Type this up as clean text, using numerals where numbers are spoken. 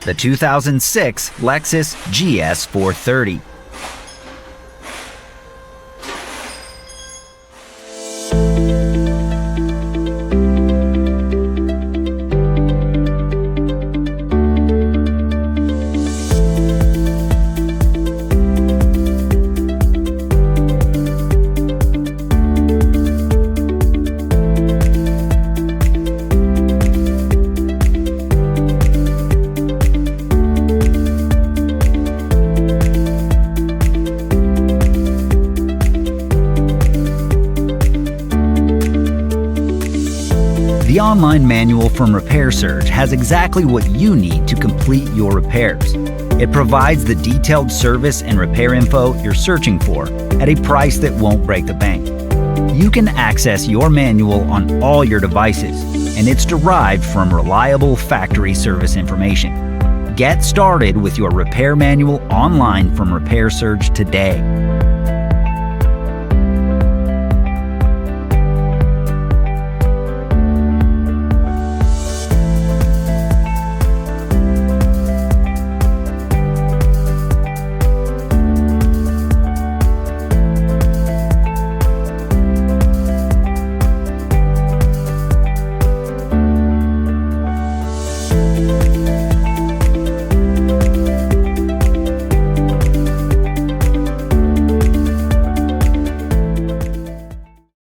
the 2006 Lexus GS430. The online manual from Repair Surge has exactly what you need to complete your repairs. It provides the detailed service and repair info you're searching for at a price that won't break the bank. You can access your manual on all your devices, and it's derived from reliable factory service information. Get started with your repair manual online from Repair Surge today.